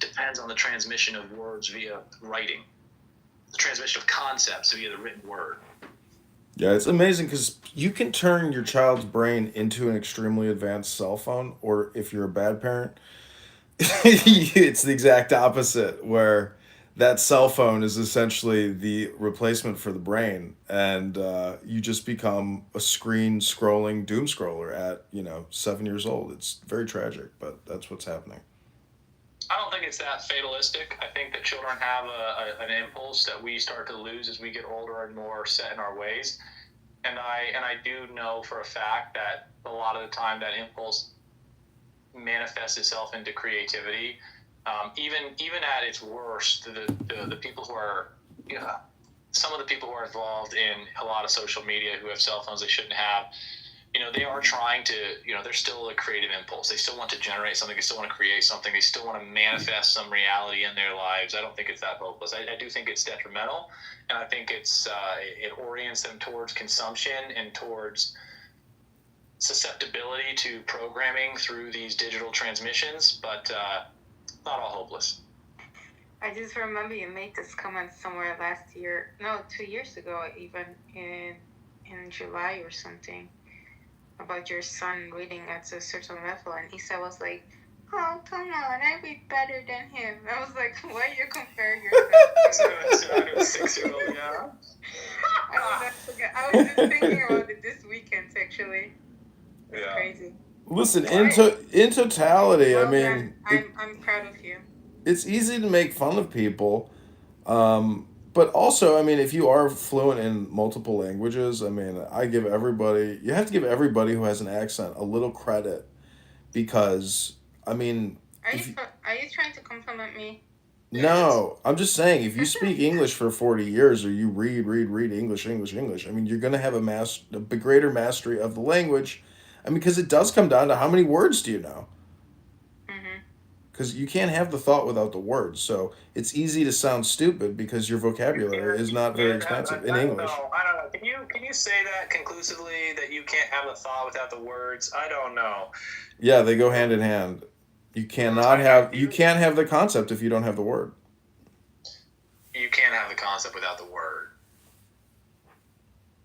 depends on the transmission of words via writing, the transmission of concepts via the written word. Yeah, it's amazing because you can turn your child's brain into an extremely advanced cell phone, or if you're a bad parent, it's the exact opposite, where that cell phone is essentially the replacement for the brain, and you just become a screen scrolling doom scroller at 7 years old. It's very tragic, but that's what's happening. I don't think it's that fatalistic. I think that children have an impulse that we start to lose as we get older and more set in our ways. And I do know for a fact that a lot of the time that impulse manifests itself into creativity. Even at its worst, the people who are some of the people who are involved in a lot of social media who have cell phones they shouldn't have, they are trying to, they're still a creative impulse. They still want to generate something. They still want to create something. They still want to manifest some reality in their lives. I don't think it's that hopeless. I do think it's detrimental, and I think it orients them towards consumption and towards susceptibility to programming through these digital transmissions, but not all hopeless. I just remember you made this comment somewhere last year, no, 2 years ago, even in July or something, about your son reading at a certain level, and Isa was like, "Oh, come on, I read better than him." I was like, "Why you compare yourself to a 6-year-old? Yeah. I was just thinking about it this weekend, actually. It's crazy. Listen, in totality, well, I mean, I'm proud of you. It's easy to make fun of people, but also, I mean, if you are fluent in multiple languages, I mean, you have to give everybody who has an accent a little credit, because, I mean, are you trying to compliment me? No, I'm just saying, if you speak English for 40 years, or you read English, I mean, you're going to have a greater mastery of the language. I mean, because it does come down to how many words do you know? Because you can't have the thought without the words. So it's easy to sound stupid because your vocabulary is not very expensive in English. I don't know. Can you say that conclusively, that you can't have the thought without the words? I don't know. Yeah, they go hand in hand. You can't have the concept if you don't have the word. You can't have the concept without the word.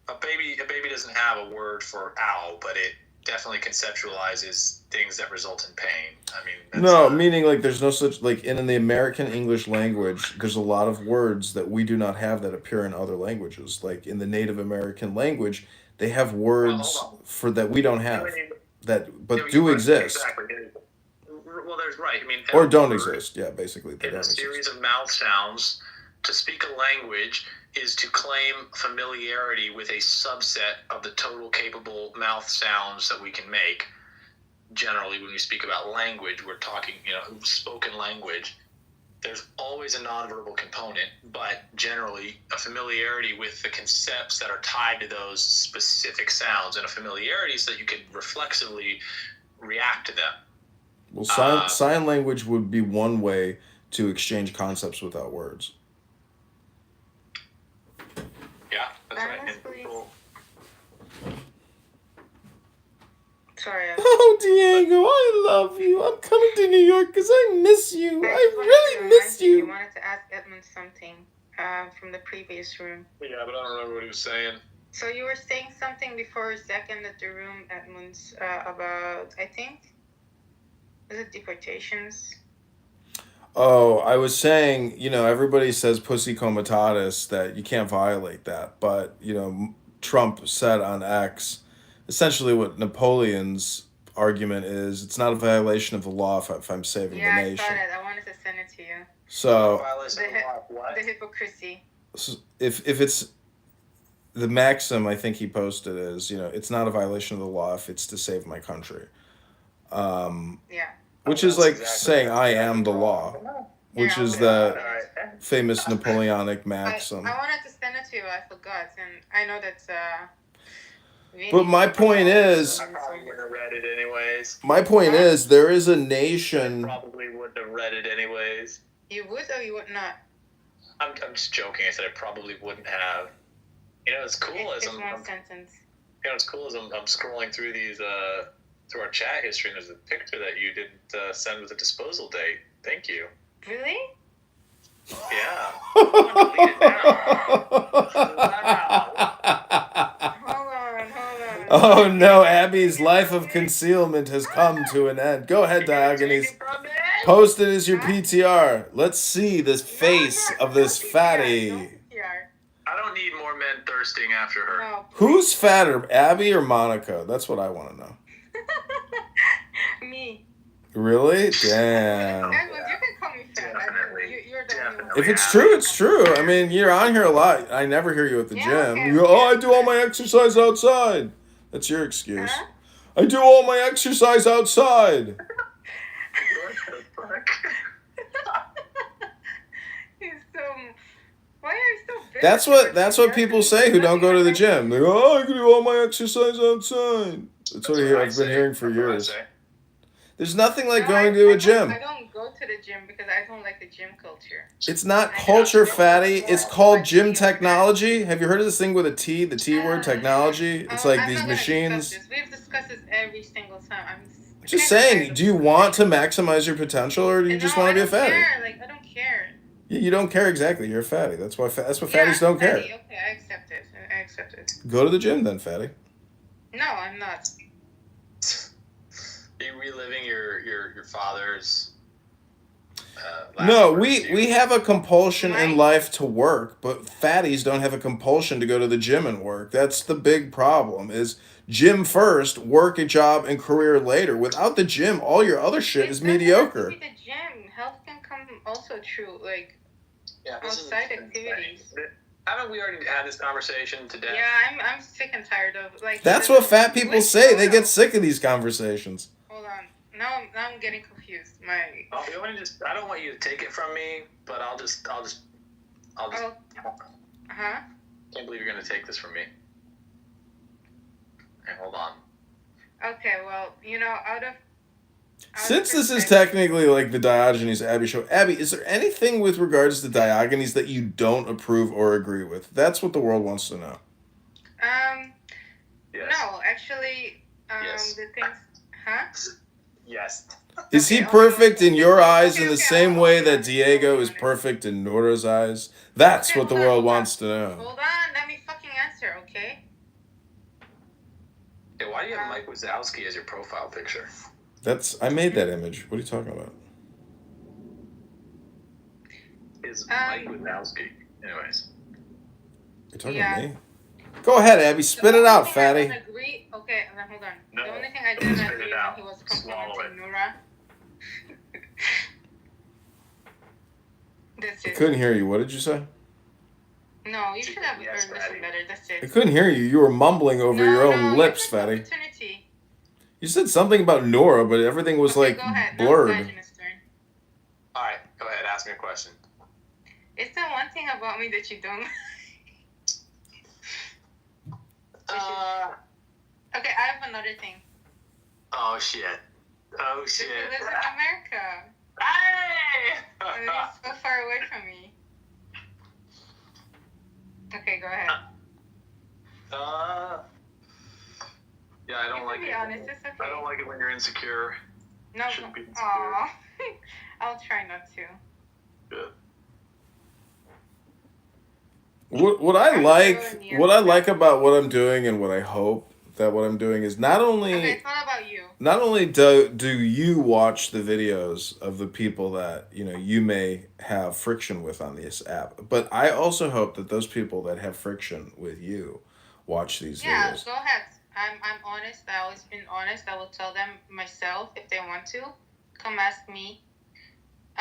A baby doesn't have a word for ow, but it definitely conceptualizes things that result in pain. I mean, meaning like there's no such, like in the American English language, there's a lot of words that we do not have that appear in other languages. Like in the Native American language, they have words for that we don't have do exist. Exactly. Well, there's right. I mean, or don't exist. Yeah, basically they don't exist. A series of mouth sounds. To speak a language is to claim familiarity with a subset of the total capable mouth sounds that we can make. Generally, when we speak about language, we're talking, spoken language. There's always a nonverbal component, but generally a familiarity with the concepts that are tied to those specific sounds, and a familiarity so that you can reflexively react to them. Well, sign language would be one way to exchange concepts without words. Yeah, that's right. Sorry. Oh, Diego, I love you. I'm coming to New York because I miss you. I really miss you. I wanted to ask Edmund something from the previous room. Yeah, but I don't remember what he was saying. So you were saying something before Zach entered the room, Edmund, about, I think, was it deportations? Oh, I was saying, everybody says pussy comitatus, that you can't violate that. But, Trump said on X, essentially what Napoleon's argument is, it's not a violation of the law if I'm saving the nation. Yeah, I saw that. I wanted to send it to you. So, the hypocrisy. If it's, the maxim I think he posted is, it's not a violation of the law if it's to save my country. Which is like saying I am the law, which is the famous Napoleonic maxim. I wanted to send it to you, I forgot, and I know that's but my point is, I probably wouldn't have read it anyways. My point is, there is a nation. I probably wouldn't have read it anyways. You would or you would not? I'm just joking. I said I probably wouldn't have. It's cool as it's one sentence. It's cool as I'm scrolling through these through our chat history, and there's a picture that you didn't send with a disposal date. Thank you. Really? Yeah. I'm gonna delete it now. Hold on. Oh no, Abby's life of concealment has come to an end. Go ahead, Diogenes. Post it as your PTR. Let's see this face of this fatty. I don't need more men thirsting after her. No, Who's fatter, Abby or Monica? That's what I want to know. me. Really? Damn. Edward, you can call me fat. Definitely. You're the only one. If it's true, it's true. I mean, you're on here a lot. I never hear you at the Yeah, gym. okay, You go, oh, okay. I do all my exercise outside. That's your excuse. Huh? I do all my exercise outside. What the fuck? He's so. Why are you so big? That's what people say who don't go to the gym. They go, oh, I can do all my exercise outside. That's what I've been hearing for years. There's nothing like going to a gym. I don't go to the gym because I don't like the gym culture. It's not culture, fatty. It's called gym technology. Have you heard of this thing with a T, the T word, technology? It's like these machines. We've discussed this every single time. I'm Just saying, do you want to maximize your potential or do you just want to be a fatty? I don't care. You don't care exactly. You're a fatty. That's what fatties don't care. Okay, I accept it. Go to the gym then, fatty. No, I'm not. Are you reliving your father's? No, we have a compulsion in life to work, but fatties don't have a compulsion to go to the gym and work. That's the big problem. Is gym first, work a job and career later. Without the gym, all your other shit is mediocre. It doesn't have to be the gym. Health can come also true, like Yeah, outside activities. Haven't we already had this conversation today? Yeah, I'm sick and tired of like. That's what fat people say. They get sick of these conversations. Hold on. Now I'm getting confused. My. Oh, you want to just? I don't want you to take it from me, but I'll just. Oh. Huh? Can't believe you're gonna take this from me. Okay, hold on. Okay, well, out of. Since this is technically like the Diogenes Abby show, Abby, is there anything with regards to Diogenes that you don't approve or agree with? That's what the world wants to know. Yes. No, actually, Yes. the things, huh? Yes. Is he perfect in your eyes in the same way that Diego is perfect in Nora's eyes? That's what the world wants to know. Hold on, let me fucking answer, okay? Hey, why do you have Mike Wazowski as your profile picture? I made that image. What are you talking about? Is Mike Wazowski. Anyways. You're talking to me? Go ahead, Abby. Spit it out, fatty. Okay, hold on. No. The only thing I didn't Spit agree it when out. he was Swallow complimenting Nora. That's I it. couldn't hear you. What did you say? No, you should have Yes, listened fatty. better. That's it. I couldn't hear you. You were mumbling over your own lips, you fatty. opportunity. You said something about Nora, but everything was Okay, like go ahead. blurred. Now it's Diogenes' turn. All right, go ahead. Ask me a question. Is there one thing about me that you don't? Okay, I have another thing. Oh shit. Oh That shit. you live in America. Hey! And you're so far away from me. Okay, go ahead. Yeah, I don't You like can be it. honest, it's okay. I don't like it when you're insecure. No, Shouldn't be insecure. aw. I'll try not to. Good. What I like about what I'm doing and what I hope that what I'm doing is not only Okay, it's not about you. not only do you watch the videos of the people that you may have friction with on this app, but I also hope that those people that have friction with you watch these Yeah, videos. go ahead. I'm honest. I've always been honest. I will tell them myself if they want to. Come ask me.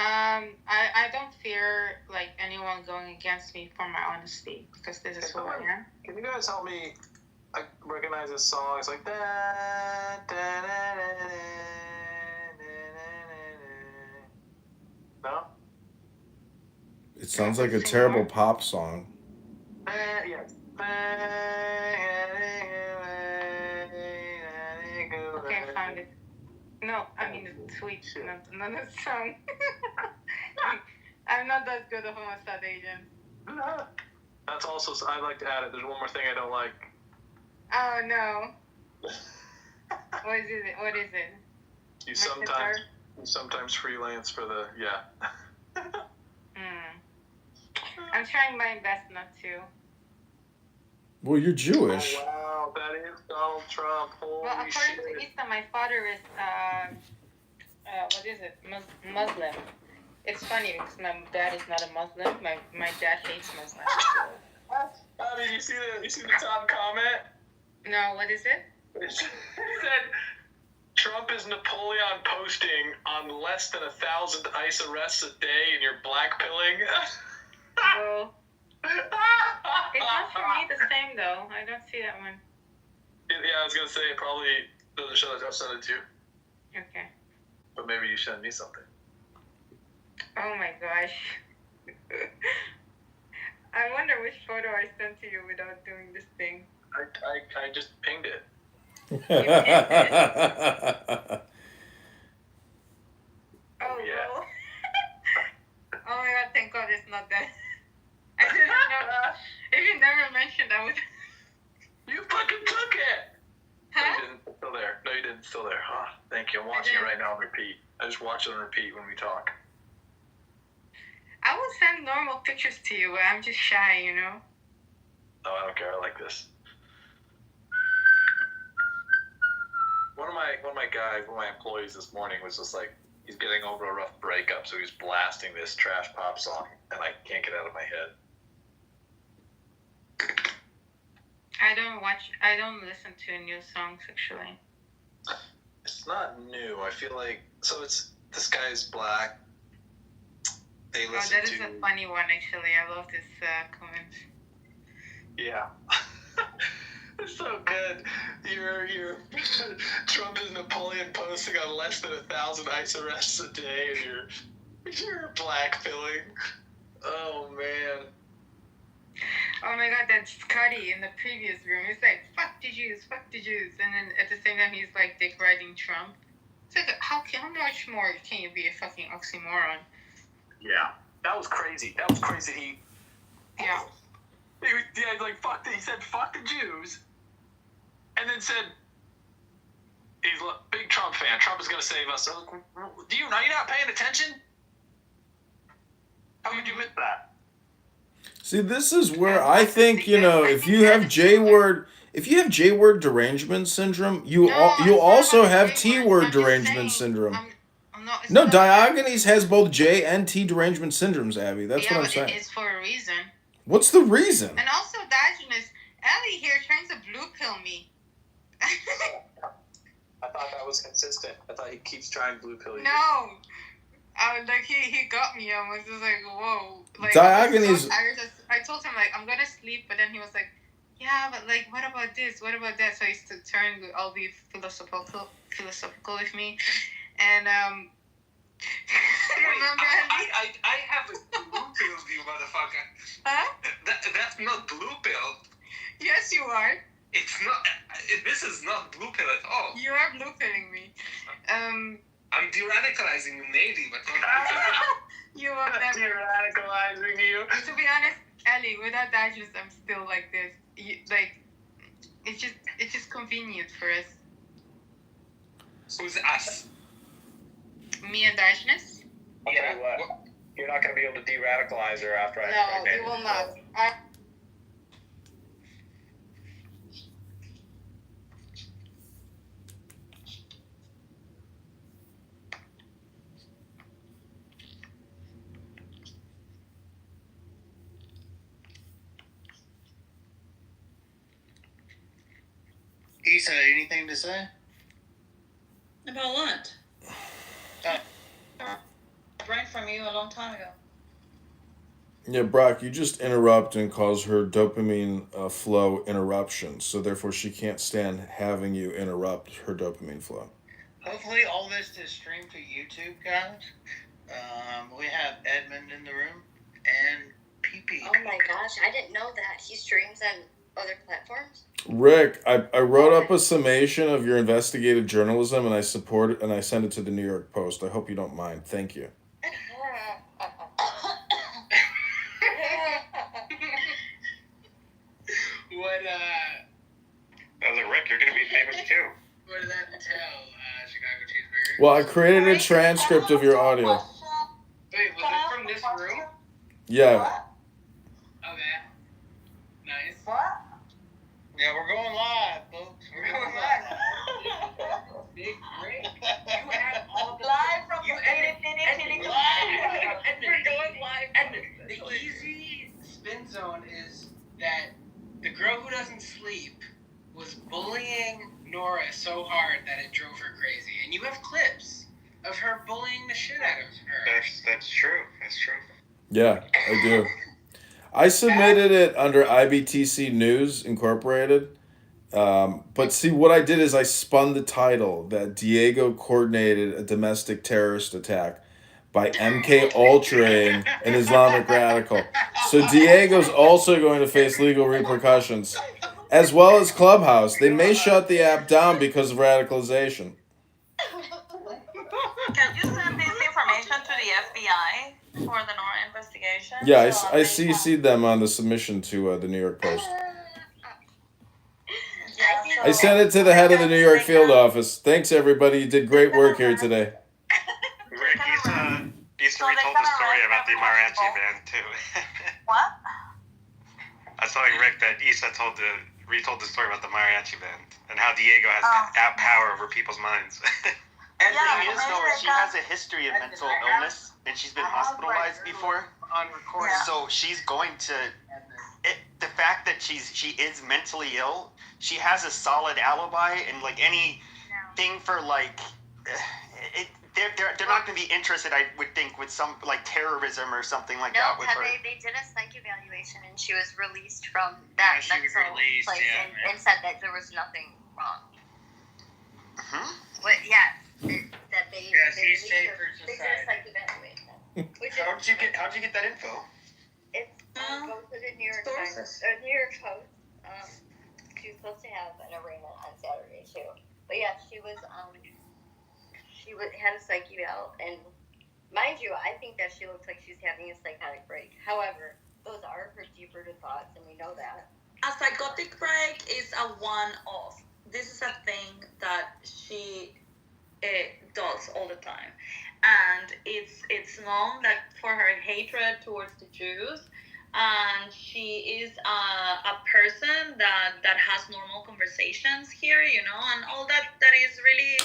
I don't fear like anyone going against me for my honesty because this is who I am. Can you guys help me? I recognize this song. It's like da, da, da, da, da, da. No? It sounds like a terrible pop song. Yes. Okay, I found it. No, I mean the tweet, not the song. I'm not that good of a Mossad agent. That's also, I'd like to add it. There's one more thing I don't like. Oh no. What is it? You sometimes, Sometimes freelance for the I'm trying my best not to. Well, you're Jewish. Oh, wow, that is Donald Trump. Holy Well, according shit. to Issa, my father is what is it? Muslim. It's funny because my dad is not a Muslim. My dad hates Muslims. Did you see the top comment? No, what is it? It said Trump is Napoleon posting on less than 1,000 ICE arrests a day and you're blackpilling. Well, it's not for me the same though. I don't see that one. Yeah, I was gonna say it probably doesn't show that I've sent it to you. Okay. But maybe you send me something. Oh my gosh. I wonder which photo I sent to you without doing this thing. I just pinged it. Oh yeah. no. Oh my god, thank god it's not that. I didn't know. If you never mentioned, I would. You fucking took it! Huh? No, you didn't. It's still there. No, you didn't. It's still there. Huh. Thank you. I'm watching it right now on repeat. I just watch it on repeat when we talk. I will send normal pictures to you, but I'm just shy, you know? No, I don't care. I like this. One of my employees this morning was just like, he's getting over a rough breakup, so he's blasting this trash pop song, and I can't get it out of my head. I don't listen to new songs, actually. It's not new. I feel like, so it's, this guy's black. They listen that is a funny one, actually. I love this comment. Yeah. It's so good. You're Trump is Napoleon posting on less than 1,000 ICE arrests a day, and you're blackpilling. Oh man. Oh my god, that's Scotty in the previous room. He's like, fuck the Jews, and then at the same time he's like dick riding Trump. It's like, how much more can you be a fucking oxymoron? Yeah. That was crazy. Yeah. Like he said fuck the Jews, and then said he's a big Trump fan. Trump is gonna save us. Are you not paying attention? How could you miss that? See, this is where I think, if you have J-word derangement syndrome, you also have T-word derangement syndrome. No, Diogenes has both J and T derangement syndromes, Abby. That's what I'm saying. It's for a reason. What's the reason? And also, Diogenes, Ellie here trying to blue pill me. I thought that was consistent. I thought he keeps trying blue pill you. No. He got me. I was just like, whoa. Like, Diogenes. I told him, like, I'm going to sleep, but then he was like, yeah, but, like, what about this? What about that? So he used to turn, I'll be philosophical with me. And, remember, I have a blue pill, you motherfucker. Huh? That's not blue pill. Yes, you are. It's not. This is not blue pill at all. You are blue pilling me. I'm de-radicalizing you, maybe, but not blue pill. You are never De-radicalizing you. To be honest, Ellie, without Diogenes, I'm still like this. It's just convenient for us. Who's us? Me and Diogenes? I'll tell you what. You're not going to be able to de-radicalize her after I No, you will not. Issa, anything to say? About what? Right from you a long time ago. Yeah, Brock, you just interrupt and cause her dopamine flow interruptions, so therefore she can't stand having you interrupt her dopamine flow. Hopefully all this is streamed to YouTube, guys. We have Edmund in the room and PP. Oh my gosh, I didn't know that. He streams on other platforms? Rick, I wrote up a summation of your investigative journalism and I support it and I sent it to the New York Post. I hope you don't mind. Thank you. What, I was like, Rick, you're going to be famous too. what did that entail, Chicago Cheeseburger? Well, I created a transcript of your audio. Wait, was it from this room? Yeah. Okay. Nice. What? Yeah, we're going live, folks. We're going live. Big break. You had all the Live from you the Edmund, Edmund, we're going live. Edmund, the easy spin zone is that the girl who doesn't sleep was bullying Nora so hard that it drove her crazy, and you have clips of her bullying the shit out of her. That's true. That's true. Yeah, I do. I submitted it under IBTC News Incorporated. But see, what I did is I spun the title that Diego coordinated a domestic terrorist attack by MK Ultraing an Islamic radical. So Diego's also going to face legal repercussions, as well as Clubhouse. They may shut the app down because of radicalization. Can you send this information to the FBI for the Nora investigation? Yeah, I CC'd them on the submission to the New York Post. I sent it to the head of the New York field office. Thanks, everybody. You did great work here today. Rick, Issa retold the story about the mariachi band, too. What? I was telling Rick that Issa retold the story about the mariachi band and how Diego has power over people's minds. And Yeah, thing is, though, she has a history of mental illness, and she's been hospitalized before. On recording. So she's going to. The fact that she is mentally ill, she has a solid alibi, and like anything for like, they're not going to be interested. I would think with some like terrorism or something like that with her. They did a psych evaluation and she was released from that Yeah, she was mental released, place yeah. and said that there was nothing wrong. Mm-hmm. But yeah, that they Yeah, they she's safe for did a society. psych evaluation. Which is How'd you get that info? it's go to the New York Times sources. or New York Post. She was supposed to have an arraignment on Saturday too. But yeah, she had a psych eval, and mind you, I think that she looks like she's having a psychotic break. However, those are her deep-rooted thoughts, and we know that. A psychotic break is a one-off. This is a thing that she does all the time, and it's known that for her hatred towards the Jews, and she is a person that has normal conversations here, and all that is really.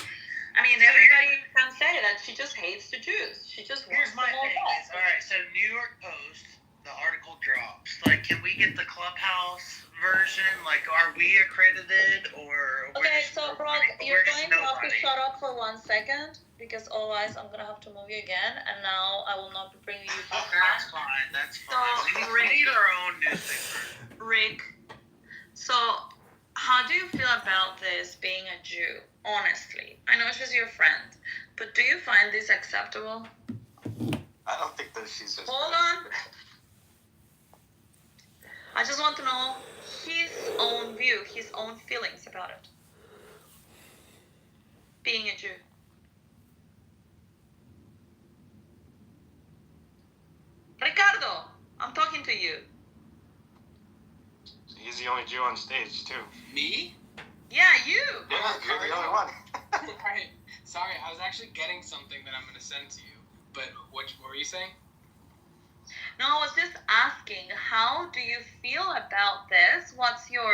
I mean, everybody can say that she just hates the Jews. She just Here's wants my them all thing. dead. All right, so New York Post, the article drops. Like, can we get the Clubhouse version? Like, are we accredited or? Okay, so Brock, you're going to have to nobody? shut up for 1 second because otherwise I'm gonna have to move you again, and now I will not be bringing you to That's fine. That's fine. So, we need our own newspaper. Rick. So, how do you feel about this being a Jew? Honestly, I know she's your friend, but do you find this acceptable? I don't think that she's just... Hold on. I just want to know his own view, his own feelings about it. Being a Jew. Ricardo, I'm talking to you. He's the only Jew on stage, too. Me? Yeah, you. Yeah, you're the only one. Right. Sorry, I was actually getting something that I'm gonna send to you. But what were you saying? No, I was just asking, how do you feel about this? What's your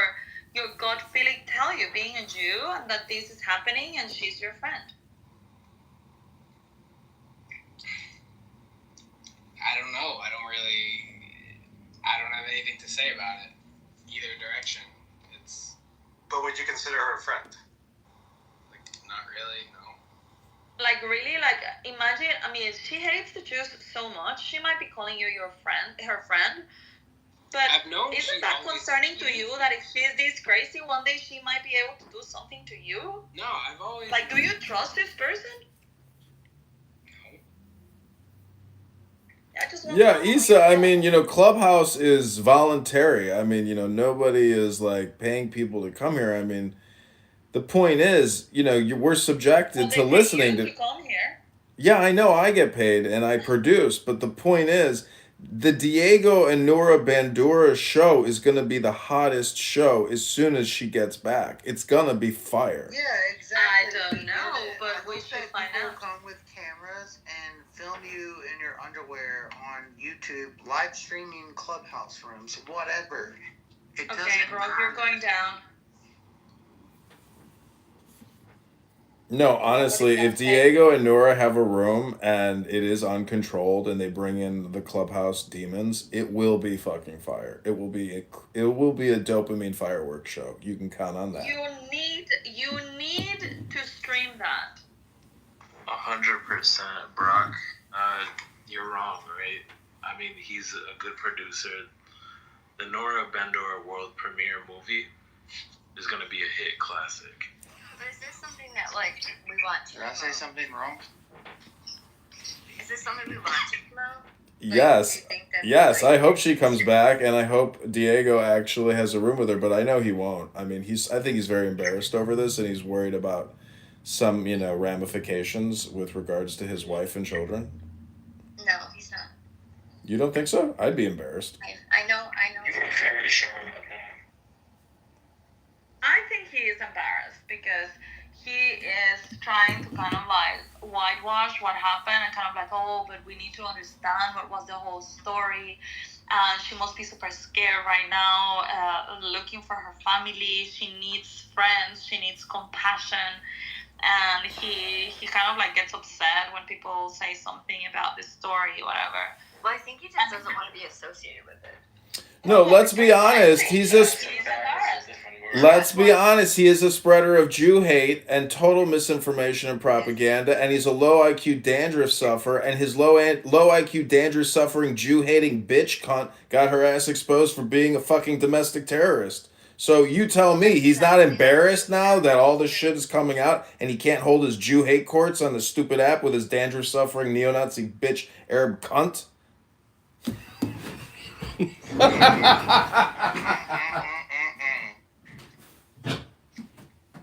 gut feeling tell you, being a Jew, and that this is happening, and she's your friend? I don't know. I don't have anything to say about it. Either direction. It's But would you consider her a friend? like not really, no. Like, really? Like, imagine, I mean, she hates the Jews so much, she might be calling you her friend. But I've known isn't she's that always- concerning to you that if she's this crazy, one day she might be able to do something to you? No, I've always Like, do you trust this person? I just want to Yeah, know, Issa, I mean, Clubhouse is voluntary. I mean, nobody is like paying people to come here. I mean, the point is, we're subjected well, to they pay listening you to. to come here. Yeah, I know I get paid and I produce, but the point is, the Diego and Nora Bandura show is going to be the hottest show as soon as she gets back. It's going to be fire. Yeah, exactly. I don't know, but we should find out. you in your underwear on YouTube, live streaming clubhouse rooms, whatever. It doesn't bro, matter. you're going down. No, honestly, if Diego and Nora have a room and it is uncontrolled and they bring in the clubhouse demons, it will be fucking fire. It will be a dopamine fireworks show. You can count on that. You need to stream that. 100%, Brock. You're wrong, right? I mean, he's a good producer. The Nora Bendor world premiere movie is going to be a hit classic. But is this something that, like, we want to Did I say something wrong? Is this something we want to promote? Yes. Do you think that, Yes, like, I hope she comes back, and I hope Diego actually has a room with her, but I know he won't. I mean, I think he's very embarrassed over this, and he's worried about some, ramifications with regards to his wife and children. No, he's not. You don't think so? I'd be embarrassed. I know. I think he is embarrassed because he is trying to kind of like whitewash what happened and kind of like, oh, but we need to understand what was the whole story. She must be super scared right now, looking for her family. She needs friends. She needs compassion. And he kind of like gets upset when people say something about this story, whatever. Well, I think he just doesn't want to be associated with it. No, let's be honest. Let's be honest. He is a spreader of Jew hate and total misinformation and propaganda, and he's a low IQ dandruff sufferer. And his low IQ dandruff suffering Jew hating bitch cunt got her ass exposed for being a fucking domestic terrorist. So you tell me he's not embarrassed now that all this shit is coming out and he can't hold his Jew hate courts on the stupid app with his dandruff suffering neo-Nazi bitch Arab cunt?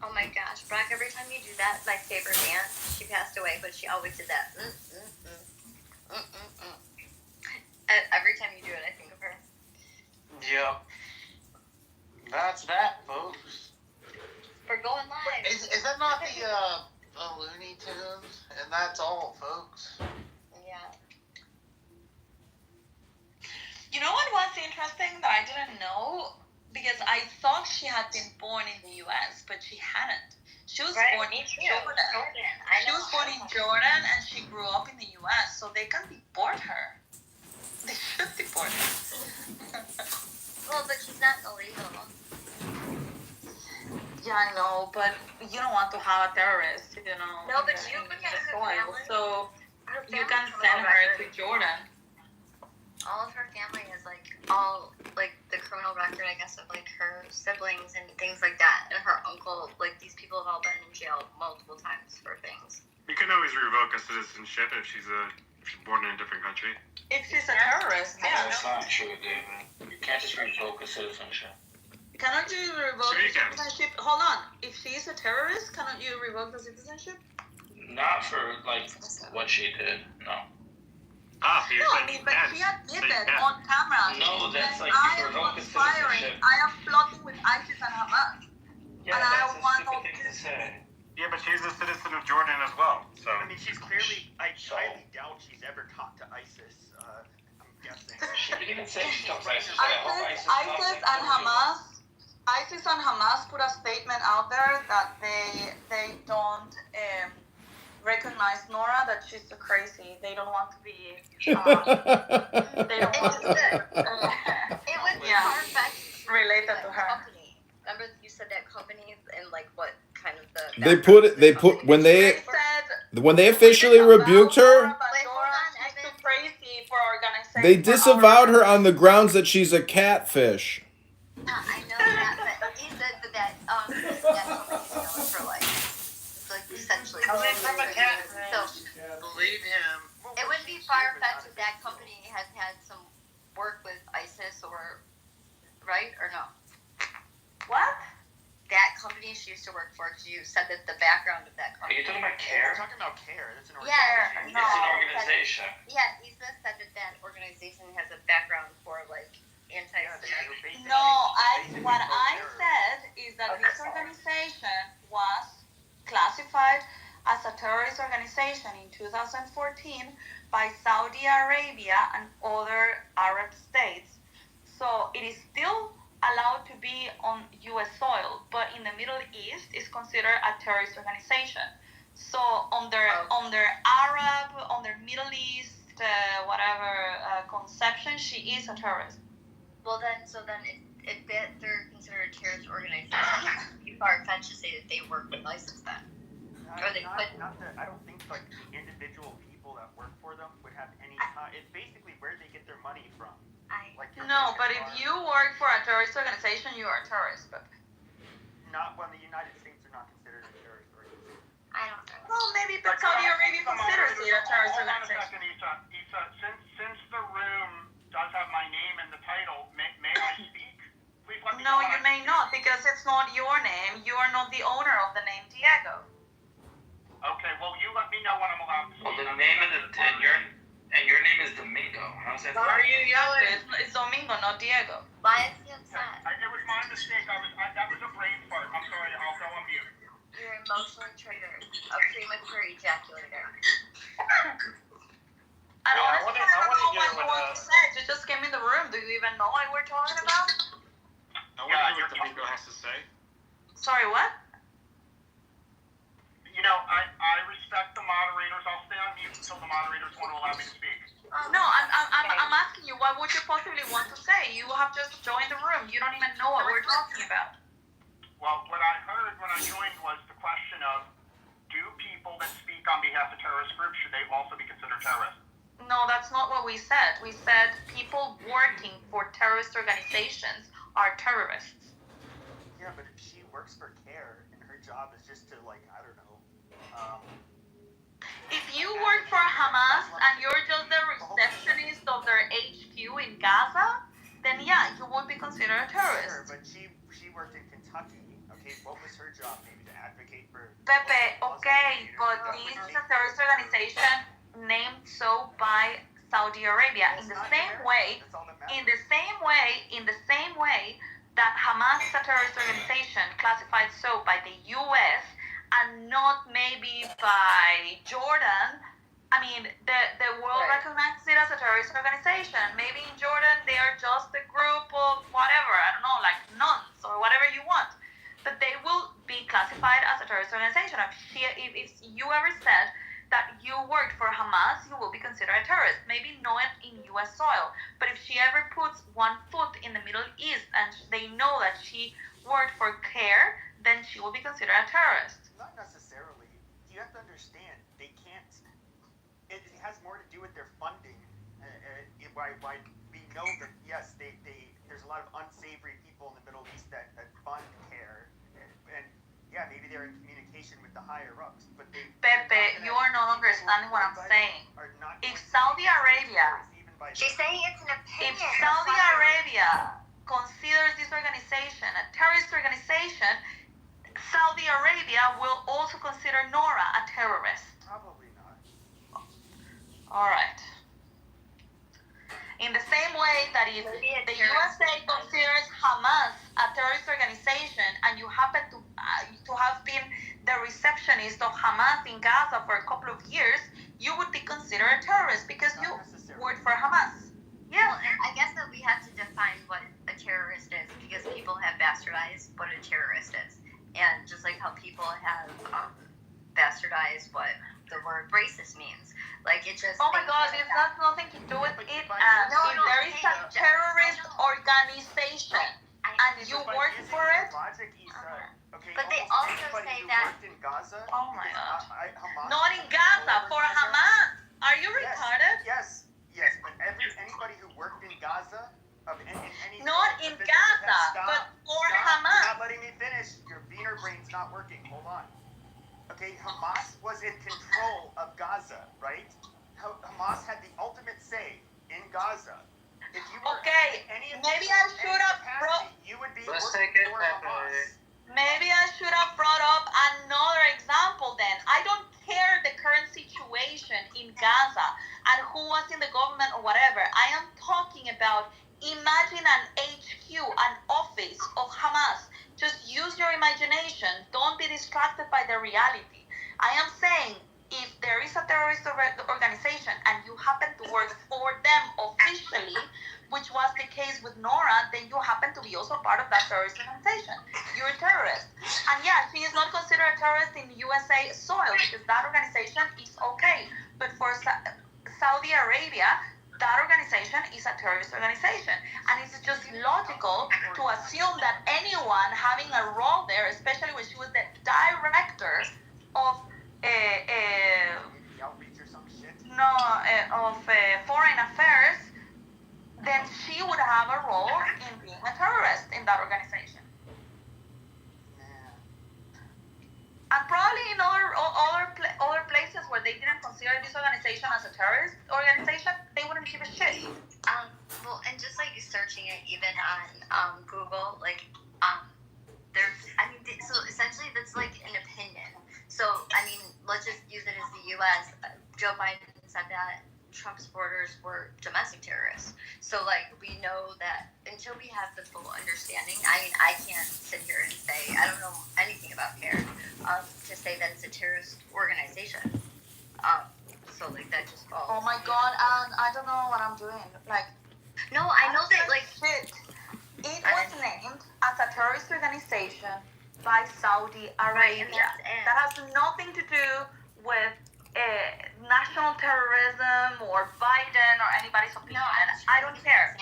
Oh my gosh, Brock, every time you do that, my favorite aunt, she passed away, but she always did that. Every time you do it, I think of her. Yep. That's that, folks. We're going live. Is that not the Looney Tunes? And that's all, folks. Yeah. You know what was interesting that I didn't know? Because I thought she had been born in the U.S., but she hadn't. She was born in Jordan. She was born in Jordan, and she grew up in the U.S., so they can deport her. They should deport her. Well, but she's not illegal. Yeah, I know, but you don't want to have a terrorist, No, but you look at her family. So Her you family can send her to Jordan. All of her family is all the criminal record, I guess, of her siblings and things like that, and her uncle. These people have all been in jail multiple times for things. You can always revoke a citizenship if she's born in a different country. If she's a terrorist, yeah. That's not true, David. You can't just revoke a citizenship. Cannot you revoke Sure you the can. citizenship? Hold on. If she is a terrorist, cannot you revoke the citizenship? Not for, what she did, no. So you're No, saying but you she can. admitted So you can. on camera. No, that's that like I you am revoke a conspiring. citizenship. I am plotting with ISIS and Hamas. Yeah, And I that's a want stupid all thing to this- say. Yeah, but she's a citizen of Jordan as well. So I mean, she's clearly. I highly doubt she's ever talked to ISIS. I'm guessing. She didn't even say she talked ISIS. ISIS and Hamas put a statement out there that they don't recognize Nora, that she's so crazy. They don't want to be. They don't want to. It would be far-fetched related to her. company. Remember you said that company and what kind of the. They put when they said officially rebuked her, Wait, hold on, she's too Evan. crazy for organization. they disavowed her on the grounds that she's a catfish. I know that, but he said that company's known for essentially. Coming from a cat. So Believe him. it wouldn't be far-fetched if that company has had some work with ISIS right or no? What? That company she used to work for, because you said that the background of that Are you company. talking about We're CARE? talking about CARE. That's an Yeah, organization. no. It's an organization. Yeah, Issa said that organization has a background for anti-Semitic. No, what I said is that this organization was classified as a terrorist organization in 2014 by Saudi Arabia and other Arab states. So it is still allowed to be on U.S. soil, but in the Middle East is considered a terrorist organization. So under Arab, under Middle East, conception, she is a terrorist. Well, then, if they're considered a terrorist organization, it'd be far-fetched to say that they work with ISIS then. Or they could. I don't think like the individual people that work for them would have any. It's basically where they get their money from. No, but if you work for a terrorist organization, you are a terrorist. But not when the United States are not considered a terrorist organization. I don't know. Well, maybe but Saudi Arabia considers it a terrorist Hold on a organization. second, Issa. Since the room does have my name in the title, may I speak? Please let me No, know you when I may not, because it's not your name. You are not the owner of the name Diego. Okay, well, you let me know when I'm allowed to speak. Well, the name of and your name is Domingo. How's that? Why are you yelling? It's Domingo, not Diego. Why is he upset? It was my mistake. That was a brain fart. I'm sorry. I'll go on mute. You're emotionally triggered. A premature ejaculator. I Yeah, I honestly wanna don't know hear what what, you said. You just came in the room. Do you even know what we're talking about? I wonder what Domingo has to say. Sorry, what? You know, I respect the moderators. I'll stay on mute until the moderators want to allow me to speak. No, I'm asking you, what would you possibly want to say? You have just joined the room. You don't even know what we're talking about. Well, what I heard when I joined was the question of, do people that speak on behalf of terrorist groups, should they also be considered terrorists? No, that's not what we said. We said people working for terrorist organizations are terrorists. Yeah, but if she works for CARE and her job is just to like, I don't know. If you work for Hamas and you're just the receptionist of their HQ in Gaza, then yeah, you would be considered a terrorist. Sure, but she worked in Kentucky. Okay, what was her job? Maybe to advocate for. Pepe, okay, but this is a terrorist organization named so by Saudi Arabia. In the same way that Hamas is a terrorist organization classified so by the U.S. and not maybe by Jordan. I mean, the world recognizes it as a terrorist organization. Maybe in Jordan they are just a group of whatever, I don't know, like nuns or whatever you want. But they will be classified as a terrorist organization. If you ever said that you worked for Hamas, you will be considered a terrorist. Maybe not in U.S. soil, but if she ever puts one foot in the Middle East and they know that she worked for CARE, then she will be considered a terrorist. Not necessarily. You have to understand, they can't. It has more to do with their funding. Why we know that yes, there's a lot of unsavory people in the Middle East that fund CARE, and yeah, maybe they're in communication with the higher ups, but they. Pepe, you are not understanding what I'm saying. If Saudi Arabia, She's saying it's an opinion. if Saudi Arabia considers this organization a terrorist organization, Saudi Arabia will also consider Nora a terrorist. Probably not. All right. In the same way that if the USA considers Hamas a terrorist organization and you happen to have been the receptionist of Hamas in Gaza for a couple of years, you would be considered a terrorist because you worked for Hamas. Yeah. Well, I guess that we have to define what a terrorist is because people have bastardized what a terrorist is. And just like how people have bastardized what the word racist means. Like, it just... Oh my God, it has nothing to do with it. If there is a terrorist organization and you work for it... But they also say that... In Gaza, oh my God. Hamas Not in Gaza, for Hamas. Are you retarded? Yes, but anybody who worked in Gaza... Not in Gaza, but for Hamas. You're not letting me finish. Your Wiener brain's not working. Hold on. Okay, Hamas was in control of Gaza, right? Hamas had the ultimate say in Gaza. If you were maybe I should have brought... You would be Let's working take it for back. Hamas. Maybe I should have brought up another example then. I don't care the current situation in Gaza and who was in the government or whatever. I am talking about, imagine an HQ, an office of Hamas. Just use your imagination. Don't be distracted by the reality. I am saying if there is a terrorist organization and you happen to work for them officially, which was the case with Nora, then you happen to be also part of that terrorist organization. You're a terrorist. And yeah, she is not considered a terrorist in USA soil because that organization is okay. But for Saudi Arabia, that organization is a terrorist organization. And it's just logical to assume that anyone having a role there, especially when she was the director of foreign affairs, then she would have a role in being a terrorist in that organization. And probably in other places where they didn't consider this organization as a terrorist organization, they wouldn't give a shit. Well, and just like searching it even on Google, like there's, I mean, so essentially that's like an opinion. So I mean, let's just use it as the U.S. Joe Biden said that Trump supporters were domestic terrorists. So like we know that until we have the full understanding, I mean, I can't sit here and say I don't know anything about CARE to say that it's a terrorist organization. So like that just falls. Oh my God, and I don't know what I'm doing. Like, no, I know that like shit. It was named as a terrorist organization by Saudi Arabia. Right, that has nothing to do with national terrorism or Biden or anybody's opinion. No, I don't care.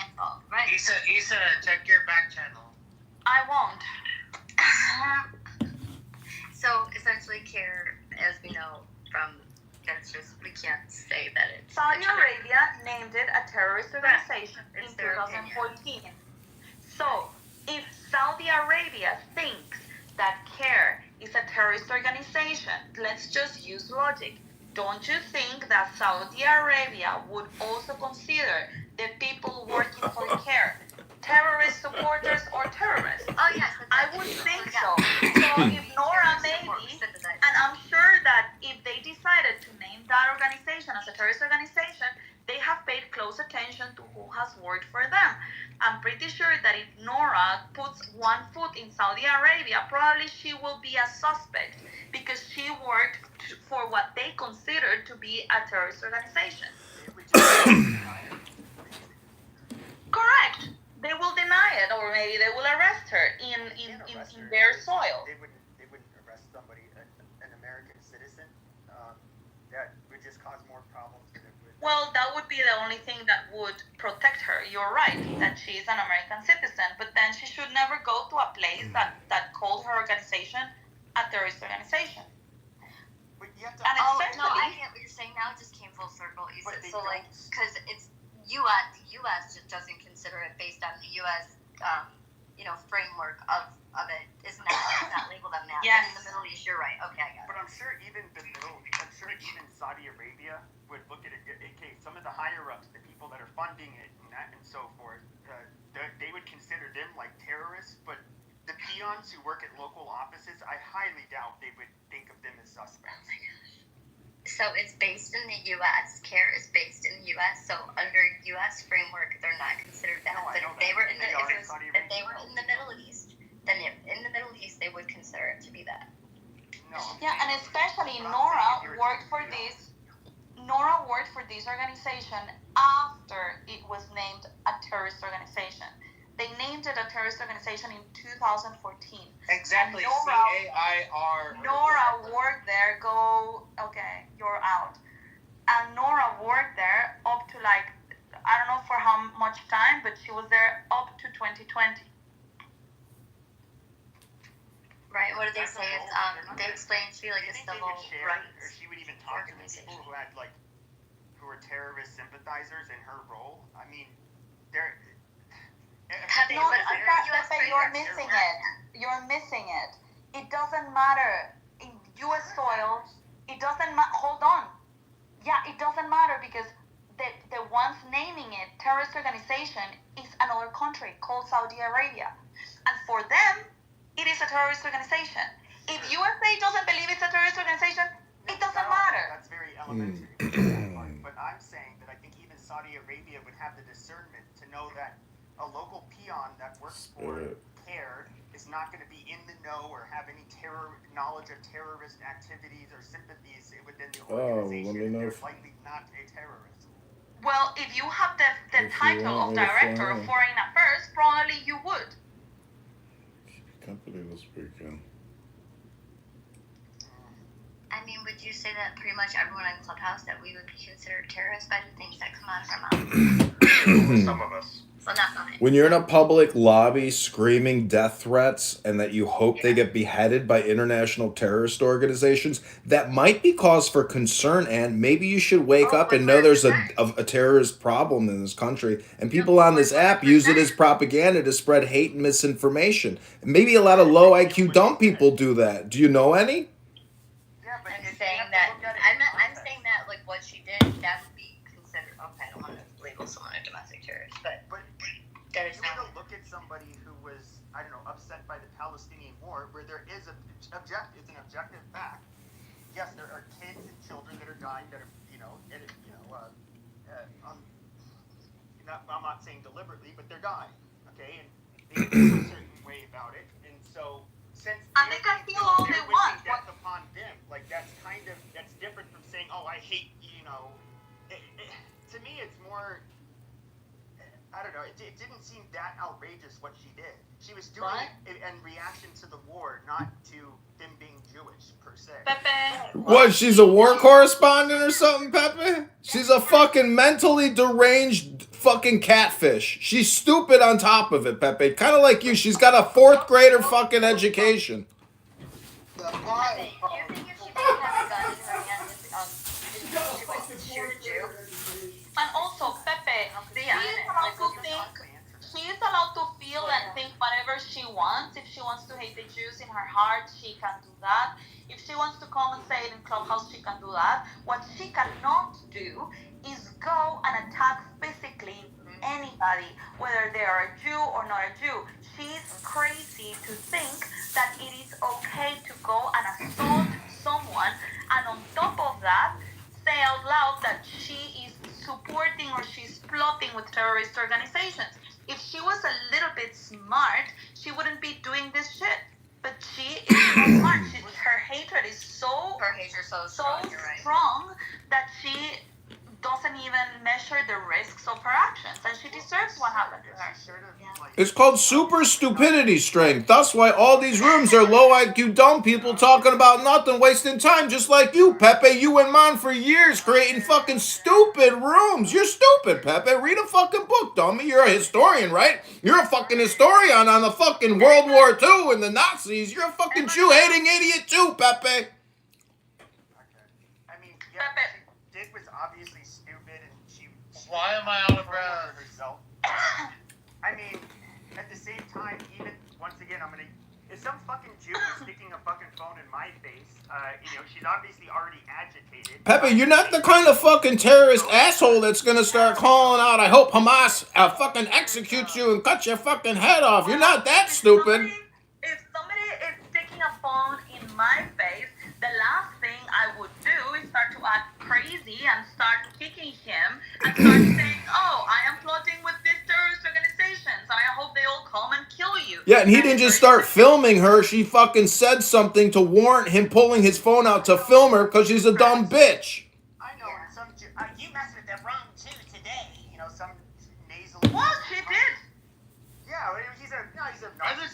Right. Issa, check your back channel. I won't. So essentially, CARE, as we know from, that's just, we can't say that it's. Saudi Arabia named it a terrorist organization in 2014. So if Saudi Arabia thinks that CARE is a terrorist organization, let's just use logic. Don't you think that Saudi Arabia would also consider the people working for CARE terrorist supporters or terrorists? Oh yes, I would think so. So if Nora maybe, and I'm sure that if they decided to name that organization as a terrorist organization, they have paid close attention to who has worked for them. I'm pretty sure that if Nora puts one foot in Saudi Arabia, probably she will be a suspect because she worked for what they considered to be a terrorist organization. Correct. They will deny it, or maybe they will arrest her in their soil. They wouldn't arrest somebody, an American citizen. That would just cause more problems than it would. Well, that would be the only thing that would protect her. You're right, that she is an American citizen, but then she should never go to a place that called her organization a terrorist organization. But you have to. No, I get what you're saying now. It just came full circle. So like, because it's U.S. The U.S. just doesn't consider it based on the U.S. Framework of it. It's not labeled on that. Yes. But in the Middle East, you're right. Okay, I got it. But I'm sure even Saudi Arabia would look at it. Okay, some of the higher ups, the people that are funding it and so forth, they would consider them like terrorists. But the peons who work at local offices, I highly doubt they would think of them as suspects. So it's based in the U.S. CARE is based in the U.S. So under U.S. framework, they're not considered that. No, but if they were in the Middle East, then in the Middle East, they would consider it to be that. No. Yeah, and especially Nora worked for this organization after it was named a terrorist organization. They named it a terrorist organization in 2014. Exactly. CAIR. Nora worked there. Okay, you're out. And Nora worked there up to I don't know for how much time, but she was there up to 2020. Right. What did they say? It's they explained to be like a civil rights. Or she would even talk to people who were terrorist sympathizers in her role. I mean, they're. You're missing it. You're missing it. It doesn't matter. In U.S. soil, it doesn't matter. Hold on. Yeah, it doesn't matter because the ones naming it terrorist organization is another country called Saudi Arabia. And for them, it is a terrorist organization. If USA doesn't believe it's a terrorist organization, it doesn't matter. That's very elementary. But I'm saying that I think even Saudi Arabia would have the discernment to know that a local peon that works for CARE is not going to be in the know or have any knowledge of terrorist activities or sympathies within the organization. They're likely not a terrorist. Well, if you have the title of Director of Foreign Affairs, probably you would. Company this weekend. I mean, would you say that pretty much everyone in Clubhouse that we would be considered terrorists by the things that come out of our mouths? Some of us. So not mine. When you're in a public lobby screaming death threats and that you hope they get beheaded by international terrorist organizations, that might be cause for concern, and maybe you should wake up and know there's a terrorist problem in this country, and people on this app use it as propaganda to spread hate and misinformation. And maybe a lot of low IQ dumb people do that. Do you know any? I'm saying that like what she did, that would be considered. Okay, I don't want to label someone a domestic terrorist, but if you were to look at somebody who was, I don't know, upset by the Palestinian war, where there is it's an objective fact. Yes, there are kids and children that are dying that are, I'm not saying deliberately, but they're dying, okay, and they feel a certain way about it, and so since they can feel all they want. Death upon them, like that's different from saying, oh, I hate, to me, it's more. I don't know. It didn't seem that outrageous what she did. She was doing it in reaction to the war, not to them being Jewish per se. Pepe. What? She's a war correspondent or something, Pepe? She's a fucking mentally deranged fucking catfish. She's stupid on top of it, Pepe. Kind of like you. She's got a 4th grader fucking education. Pepe, do you think if she didn't have a gun in her hand, she would shoot a Jew? And also, Pepe, she is allowed to feel and think whatever she wants. If she wants to hate the Jews in her heart, she can do that. If she wants to come and say it in Clubhouse, she can do that. What she cannot do is go and attack physically anybody, whether they are a Jew or not a Jew. She's crazy to think that it is okay to go and assault someone, and on top of that, say out loud that she is supporting or she's plotting with terrorist organizations. If she was a little bit smart, she wouldn't be doing this shit. But she is so smart. Her hatred is so strong that she doesn't even measure the risks of her actions, and she deserves what happened to her. It's called super stupidity strength. That's why all these rooms are low IQ dumb people talking about nothing, wasting time, just like you, Pepe. You and Mon for years creating fucking stupid rooms. You're stupid, Pepe. Read a fucking book, dummy. You're a historian, right? You're a fucking historian on the fucking World War II and the Nazis. You're a fucking Jew-hating idiot too, Pepe. I mean, yeah, what she did was obviously stupid, and she. Why am I out of breath? Herself. I mean, at the same time, even once again, if some fucking Jew is sticking a fucking phone in my face, she's obviously already agitated. Pepe, you're not the kind of fucking terrorist asshole that's gonna start calling out, I hope Hamas fucking executes you and cut your fucking head off. You're not that stupid. If somebody is sticking a phone in my face, the last thing I would do is start to act crazy and start kicking him and start saying, oh, I am plotting with these terrorist organizations and I hope they all come and kill you. Yeah, and he didn't just start filming her. She fucking said something to warrant him pulling his phone out to film her because she's a dumb bitch. I know, and some you messed with the wrong Jew today. Some nasal. What? She did. Yeah, he's a nice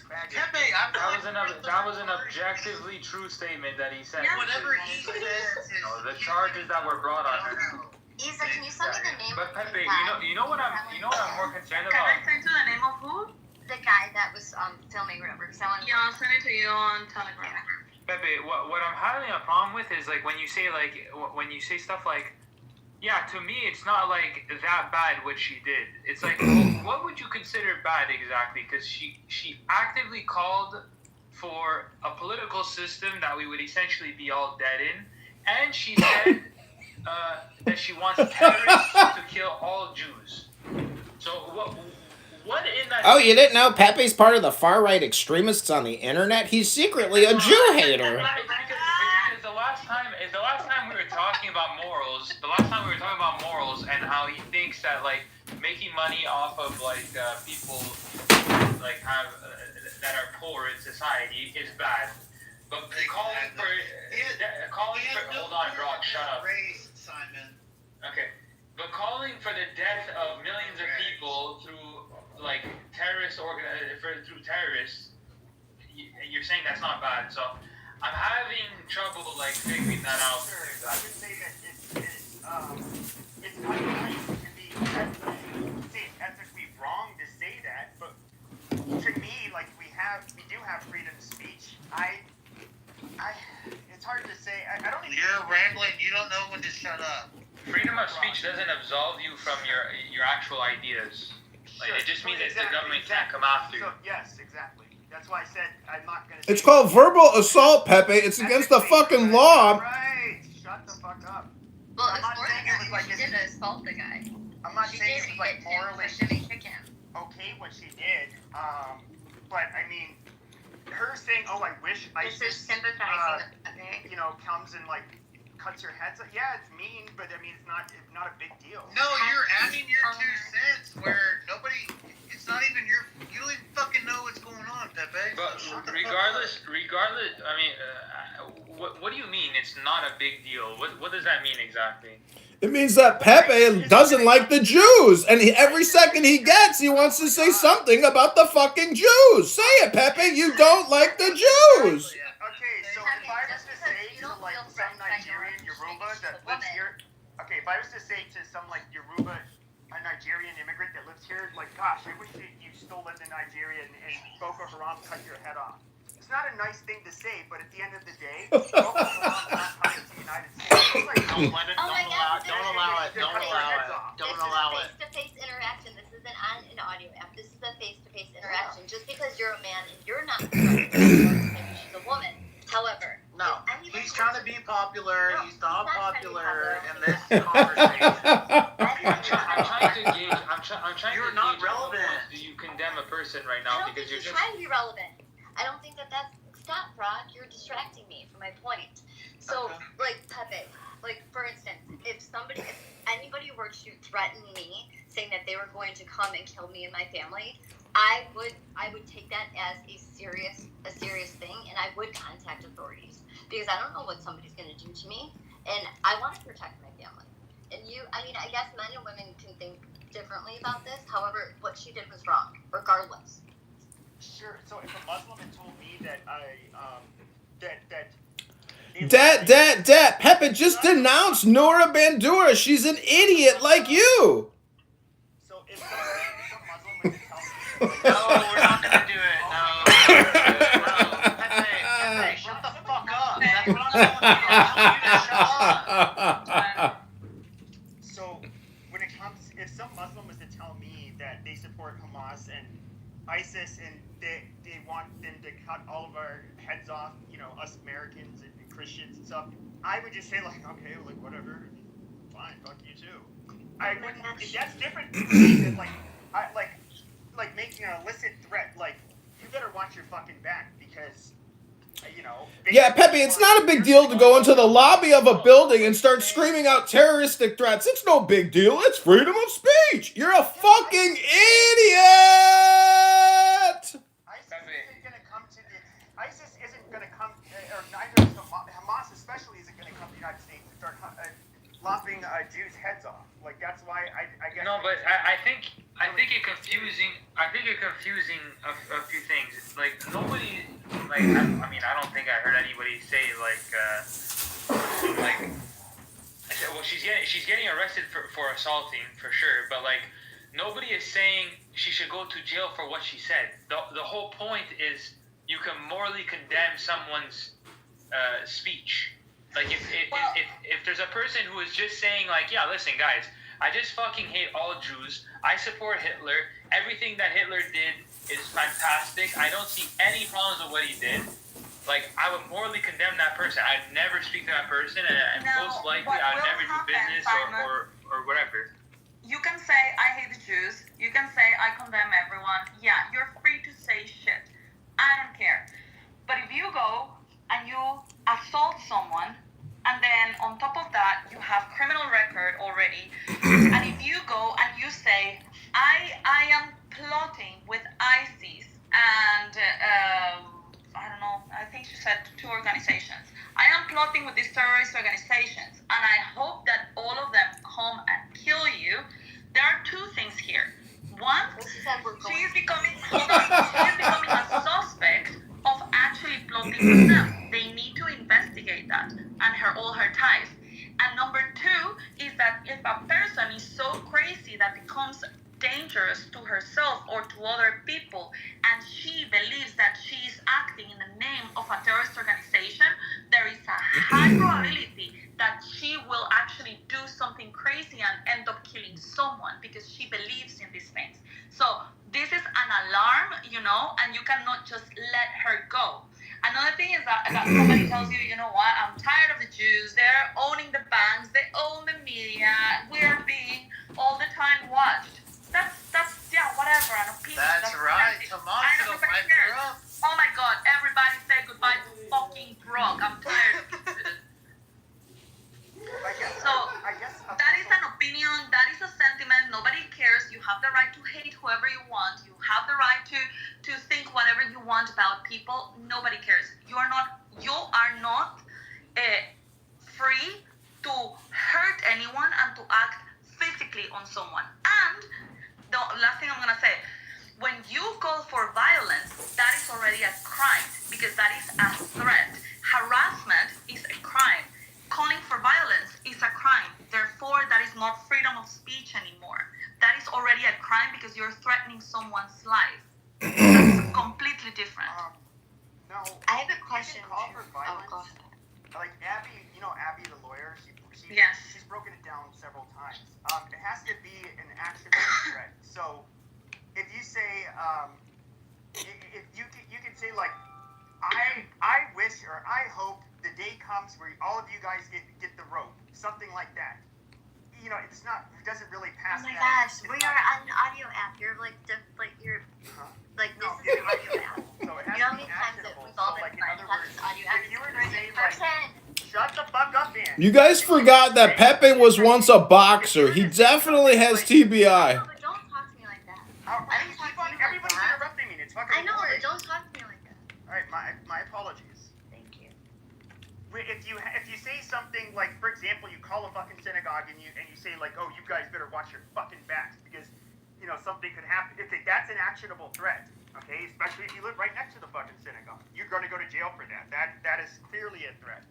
bag. That was an objectively true statement that he said. Yeah. Whatever he says is. The charges that were brought on her. Isa, can you send me the name But of the Pepe, guy? you know what I'm more concerned Can I about? send you the name of who? The guy that was filming whatever. Yeah, I'll send it to you on Telegram. Pepe, what I'm having a problem with is like when you say stuff like, yeah, to me it's not like that bad what she did. It's like, what would you consider bad exactly? Because she actively called for a political system that we would essentially be all dead in, and she said that she wants terrorists to kill all Jews. So what in that? Oh, you didn't know Pepe's part of the far-right extremists on the internet? He's secretly a Jew hater. Because the last time we were talking about morals, and how he thinks that like making money off of like people like have that are poor in society is bad. But calling for hold on, Brock, shut up. Race, Simon. Okay, but calling for the death of millions of people through like through terrorists, you're saying that's not bad. So I'm having trouble like figuring that out. Sure, I would say that it's unkind to be ethically wrong to say that, but to me, like we do have freedom of speech. It's hard to say. I don't even. You're rambling. You don't know when to shut up. Freedom of speech doesn't absolve you from your actual ideas. Like, it just means that the government can't come after you. So, yes, exactly. That's why I said I'm not going to. It's called verbal assault, Pepe. It's against the fucking law. Right. Shut the fuck up. Well, I'm not saying it was like she did assault the guy. I'm not She saying did it was like hit him, morally push him, and kick him. okay what she did. But I mean, her saying, "Oh, I wish This is ISIS, sympathizing with Pepe. comes and like cuts her heads." Yeah, it's mean, but I mean, it's not a big deal. No, you're adding your 2 cents where nobody. It's not even your. You don't even fucking know what's going on, Pepe. But regardless, I mean, what do you mean it's not a big deal? What does that mean exactly? It means that Pepe doesn't like the Jews, and every second he gets, he wants to say something about the fucking Jews. Say it, Pepe. You don't like the Jews. Okay, so if I was to say to like some Nigerian Yoruba that lives here, if I was to say to some like Yoruba, a Nigerian immigrant that lives here, like, gosh, I wish you still lived in Nigeria and Boko Haram cut your head off. It's not a nice thing to say, but at the end of the day, Boko Haram not coming to the United States. Like, Don't allow it. Face-to-face interaction. This isn't on an audio app. This is a face-to-face interaction. Just because you're a man and you're not she's a woman. However, No, he's trying to be popular. No, He's not he's not popular in trying to be this conversation. I'm trying to gauge. I'm trying You're to not gauge how relevant. much do you condemn a person right I now don't because think you're he's just. trying to be relevant. I don't think that's. Stop, Brock. You're distracting me from my point. So, like Pepe, like for instance, if anybody were to threaten me, saying that they were going to come and kill me and my family, I would take that as a serious thing, and I would contact authorities because I don't know what somebody's going to do to me, and I want to protect my family. And I guess men and women can think differently about this. However, what she did was wrong, regardless. sure. So if a Muslim had told me that Dad, Pepe just denounced Nora Bandura. She's an idiot like you. So if some Muslim were to tell me, No, we're not gonna do it. No. Pepe, shut the fuck up. That's what I'm telling you. I'm telling you to shut up. so when it comes, if some Muslim was to tell me that they support Hamas and ISIS and they want them to cut all of our heads off, us Americans and Christians and stuff, I would just say like, okay, like whatever, fine, fuck you too. I wouldn't. That's different than like making an illicit threat. Like you better watch your fucking back because Yeah, Pepe, it's not a big deal to go into the lobby of a building and start screaming out terroristic threats. It's no big deal. It's freedom of speech. You're a fucking idiot. ISIS isn't going to come, or neither is Hamas especially isn't going to come to the United States and start lopping Jews' heads off. Like that's why I guess. No, but I think you're confusing. I think you're confusing a few things. Like nobody, like I don't think I heard anybody say well, she's getting arrested for assaulting for sure, but like nobody is saying she should go to jail for what she said. The whole point is you can morally condemn someone's speech. Like if there's a person who is just saying like, yeah, listen guys, I just fucking hate all Jews. I support Hitler. Everything that Hitler did is fantastic. I don't see any problems with what he did. Like I would morally condemn that person. I'd never speak to that person, and most likely I'd never do business or whatever. You can say I hate the Jews. You can say I condemn everyone. Yeah, you're free to say shit. I don't care. But if you go and you assault someone, and then on top of that you have criminal record already, and if you go and you say I am plotting with ISIS and I don't know, I think she said 2 organizations. I am plotting with these terrorist organizations, and I hope that all of them come and kill you. There are 2 things here. One, she is becoming a suspect of actually plotting with them. They need to investigate that and all her ties. And number 2 is that if a person is so crazy that becomes dangerous to herself or to other people, and she believes that she is acting in the name of a terrorist organization, there is a high probability that she will actually do something crazy and end up killing someone because she believes in these things. So this is an alarm, and you cannot just let her go. Another thing is that somebody tells you, you know what, I'm tired of the Jews. They're owning the banks. They own the media. We're being all the time watched. That's whatever, an opinion. That's right. Tomas, it'll wipe you up. Oh my God, everybody say goodbye to fucking Brock. I'm tired of it. So, that is an opinion, that is a sentiment, nobody cares. You have the right to hate whoever you want. You have the right to think whatever you want about people. Nobody cares. You are not free to hurt anyone and to act physically on someone. And the last thing I'm going to say, when you call for violence, that is already a crime because that is a threat. Harassment is a crime. Calling for violence is a crime. Therefore, that is not freedom of speech anymore. That is already a crime because you're threatening someone's life. That's completely different. No. I have a question. Call for violence. Oh, go ahead. Like Abby, Abby the lawyer, Yes. She's broken it down several times. It has to be an actionable threat. So if you say, if you can say like, I wish or I hope the day comes where all of you guys get the rope, something like that. It doesn't really pass. Oh my gosh, we are on an audio app. You're like this is an audio app. So it has You know how to be many times that actionable. we've all So been like in other trying to words, have this audio app if you were to in say person. shut the fuck up, man. You guys forgot that Pepe was once a boxer. He definitely has TBI. No, but don't talk to me like that. Everybody's interrupting me. It's fucking I know, annoying. but don't talk to me like that. All right, my apologies. Thank you. If you say something like, for example, you call a fucking synagogue and you say like, oh, you guys better watch your fucking backs because something could happen. Okay, that's an actionable threat. Okay, especially if you live right next to the fucking synagogue, you're going to go to jail for that. That is clearly a threat.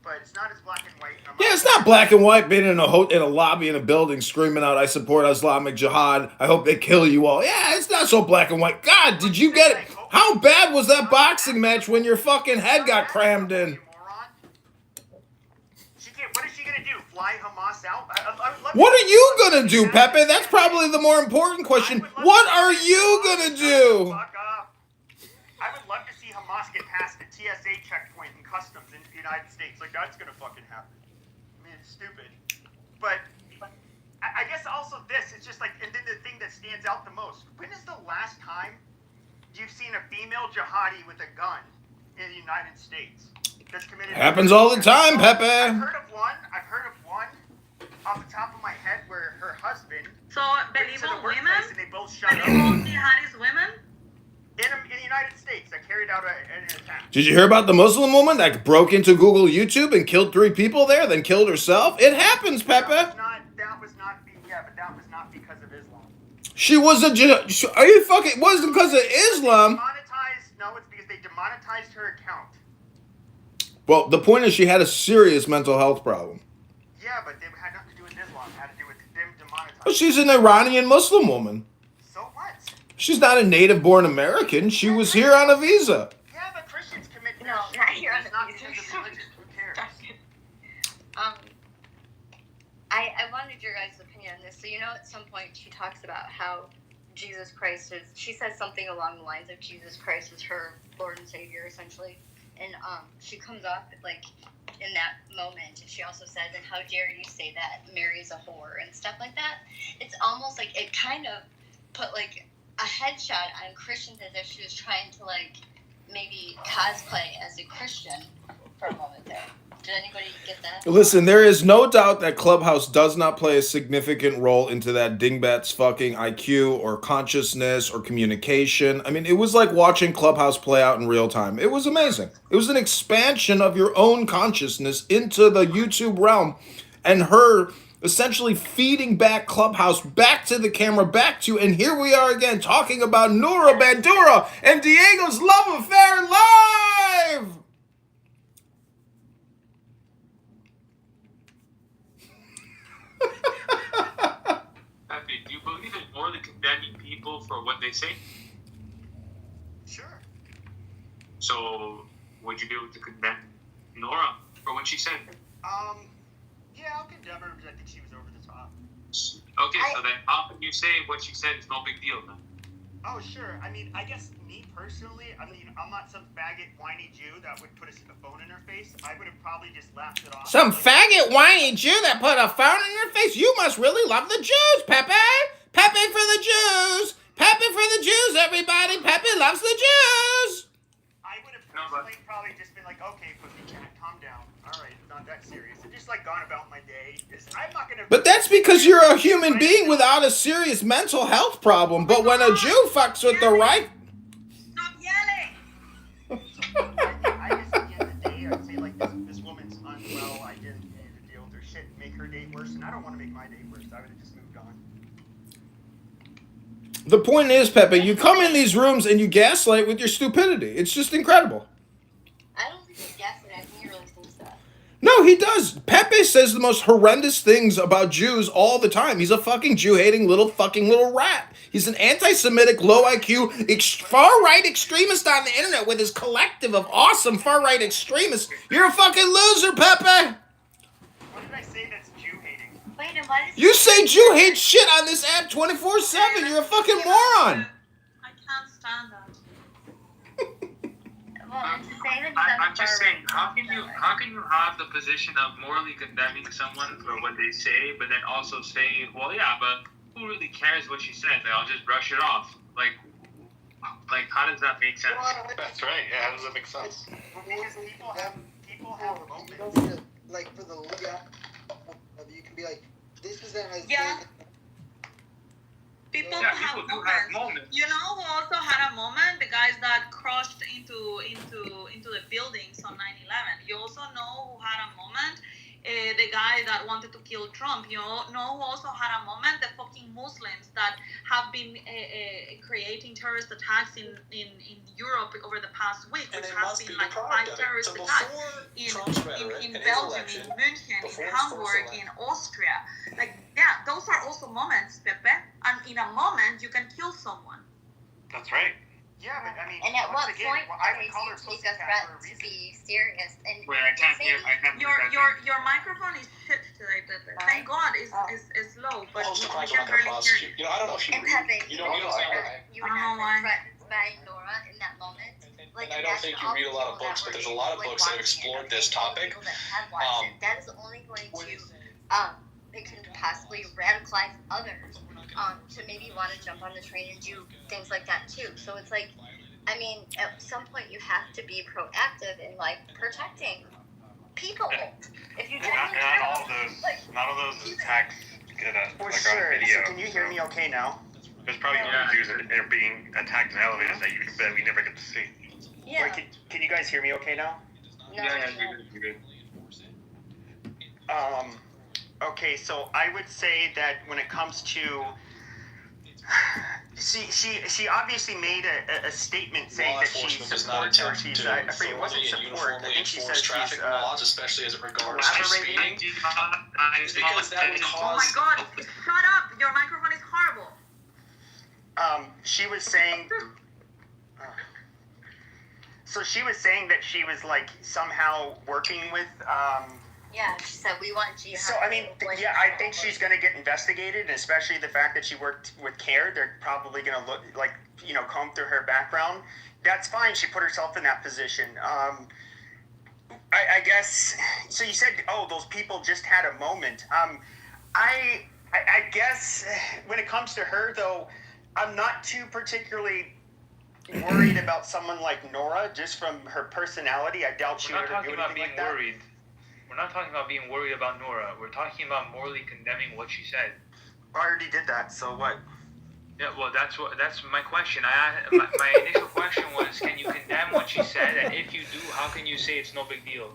But it's not as black and white. Yeah, it's not black and white being in a lobby in a building screaming out, I support Islamic Jihad. I hope they kill you all. Yeah, it's not so black and white. God, did you get it? How bad was that boxing match when your fucking head got crammed in? What is she going to do? Fly Hamas out? What are you going to do, Pepe? That's probably the more important question. What are you going to do? I would love to see Hamas get past the TSA checkpoint and customs in the United States. Like, that's going to fucking happen. I mean, it's stupid. But I guess also this, it's just like, and then the thing that stands out the most. When is the last time you've seen a female jihadi with a gun in the United States that's committed? Happens all the time, Pepe. I've heard of one off the top of my head where her husband went to the workplace and they both shot up. Jihadis women? In the United States that carried out an attack. Did you hear about the Muslim woman that broke into Google YouTube and killed 3 people there, then killed herself? It happens, Pepe. That was not because of Islam. She was are you fucking? It wasn't because of Islam. No, it's because they demonetized her account. Well, the point is she had a serious mental health problem. Yeah, but it had nothing to do with Islam. It had to do with them demonetizing. But she's an Iranian Muslim woman. So what? She's not a native-born American. She was here on a visa. Yeah, but Christians commit No, not here on a visa. Who cares? I wanted your guys' opinion on this. So, at some point she talks about how Jesus Christ she says something along the lines of Jesus Christ is her Lord and Savior, essentially. And she comes up, like, in that moment, and she also says, and how dare you say that Mary is a whore and stuff like that. It's almost like it kind of put, like, a headshot on Christians as if she was trying to, like, maybe cosplay as a Christian for a moment there. Did anybody get that? Listen, there is no doubt that Clubhouse does not play a significant role into that dingbat's fucking IQ or consciousness or communication. I mean, it was like watching Clubhouse play out in real time. It was amazing. It was an expansion of your own consciousness into the YouTube realm, and her essentially feeding back Clubhouse back to the camera, back to, and here we are again talking about Nora Bandura and Diego's love affair live! Pepe, do you believe in morally condemning people for what they say? Sure. So, would you be able to condemn Nora for what she said? Yeah, I'll condemn her because I think she was over the top. Okay, so then how can you say what she said is no big deal then? Oh, sure. I mean, I guess me personally, I mean, I'm not some faggot, whiny Jew that would put a phone in her face. I would have probably just laughed it off. Some faggot whiny Jew that put a phone in your face? You must really love the Jews, Pepe! Pepe for the Jews! Pepe for the Jews, everybody! Pepe loves the Jews! I would have personally probably just been like, okay, pussycat, calm down. All right, it's not that serious. And just like gone about my day. I'm not gonna. But that's because you're a human being without a serious mental health problem. But when a Jew fucks with the right... Stop yelling! I just, at the end of the day, I'd say, like, this woman's unwell. I didn't need to deal with her shit, make her day worse, and I don't want to make my day worse. I would have just moved on. The point is, Pepe, you come in these rooms and you gaslight with your stupidity. It's just incredible. I don't think he's gaslit. I think he really thinks that. No, he does. Pepe says the most horrendous things about Jews all the time. He's a fucking Jew-hating little rat. He's an anti-Semitic, low IQ, far-right extremist on the internet with his collective of awesome far-right extremists. You're a fucking loser, Pepe. What did I say that's Jew-hating? Wait, and why does You say Jew hate shit on this app 24/7. You're a fucking moron. I can't stand that. Well, and to say that he's I'm just far saying, right, how can you have the position of morally condemning someone for what they say, but then also say, well, yeah, but who really cares what she said? I'll just brush it off. Like, how does that make sense? That's right. Yeah, how does that make sense? Because people have moments. You don't need to, like, for the legal, you can be like, this is an Yeah. People Yeah, have people do moments. have moments. You know who also had a moment? The guys that crashed into the buildings on 9/11. You also know who had a moment? The guy that wanted to kill Trump. You know who also had a moment? The fucking Muslims that have been creating terrorist attacks in Europe over the past week, which has been like 5 terrorist attacks in Belgium, in München, in Hamburg, in Austria. Like, yeah, those are also moments, Pepe. And in a moment, you can kill someone. That's right. Yeah, but I mean, And at what once again, point I do would call her you take a pussycat threat for a to reason. be serious? And Wait, I can't hear. Your microphone is shit today, Pepe. Thank God it's low, but Most you of the can barely hear you. You know, I don't know if you And Pepe, you don't read a lot. you I would don't have know why. been threatened by Nora in that moment. Like, And I don't think you read a lot of books, but there's a lot of books that have explored this topic. That is only going to it can possibly radicalize others to maybe want to jump on the train and do things like that too. So it's like, I mean, at some point you have to be proactive in like protecting people. If you Not all of those attacks get For like sure. on video. So can you hear me okay now? There's probably more Jews that are being attacked in elevators that you bet we never get to see. Yeah. Wait, can you guys hear me okay now? No, you're good. Okay, so I would say that when it comes to she obviously made a statement saying that she supports or she's I forget, it wasn't support. I think she says traffic she's laws, especially as it regards to collaborating. speeding, because that would Oh my cause. God! Shut up! Your microphone is horrible. She was saying. So she was saying that she was like somehow working with. Yeah, she said we want jihad. So I mean, yeah, I think she's going to get investigated, and especially the fact that she worked with CARE. They're probably going to look like comb through her background. That's fine. She put herself in that position. I guess. So you said, oh, those people just had a moment. I guess when it comes to her though, I'm not too particularly worried about someone like Nora just from her personality. I doubt she We're would not ever do talking about anything being like that. worried. We're not talking about being worried about Nora. We're talking about morally condemning what she said. I already did that, so what? Yeah, well, that's my question. My initial question was, can you condemn what she said? And if you do, how can you say it's no big deal?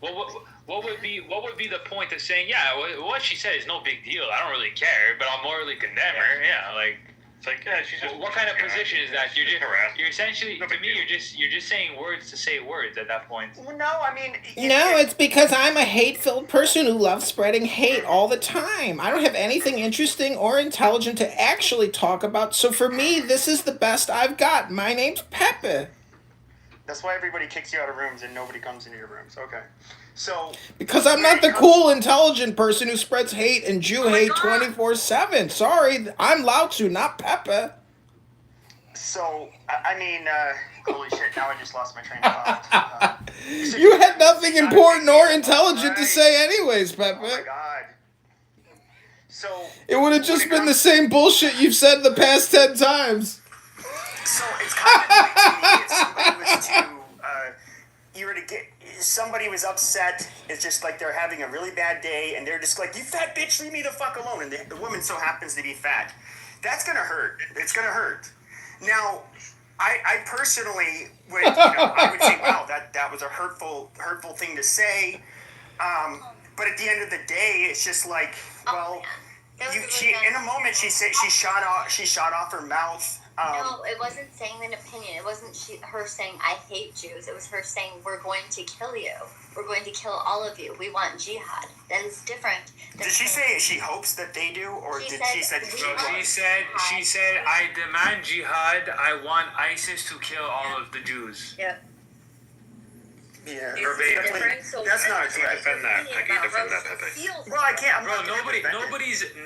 What would be the point of saying, yeah, what she said is no big deal. I don't really care, but I'll morally condemn her. Yeah, like. It's like, yeah, she's just. What kind of position is that? You're essentially, No to big me, deal. you're just saying words to say words at that point. Well, no, I mean. No, it's because I'm a hate-filled person who loves spreading hate all the time. I don't have anything interesting or intelligent to actually talk about, so for me, this is the best I've got. My name's Pepe. That's why everybody kicks you out of rooms and nobody comes into your rooms. Okay. So. Because I'm not the cool, intelligent person who spreads hate and Jew hate 24/7. Sorry, I'm Lao Tzu, not Pepe. So, I mean, holy shit, now I just lost my train of thought. You had nothing important or intelligent to say anyways, Pepe. Oh my god. So. It would have just been the same bullshit you've said the past 10 times. So, it's kind of like to me, if somebody was you were to get, somebody was upset, it's just like they're having a really bad day, and they're just like, you fat bitch, leave me the fuck alone, and the woman so happens to be fat. That's gonna hurt. It's gonna hurt. Now, I personally would, I would say, wow, that was a hurtful thing to say. But at the end of the day, it's just like, well, in a moment she said she shot off her mouth. No, it wasn't saying an opinion. It wasn't her saying, I hate Jews. It was her saying, we're going to kill you. We're going to kill all of you. We want jihad. That is different. Did she say she hopes that they do, or did she say? She said, I demand jihad. I want ISIS to kill all of the Jews. Yeah. Yeah, That's not a threat. Defend that. How can you defend that, Pepe? Well, I can't.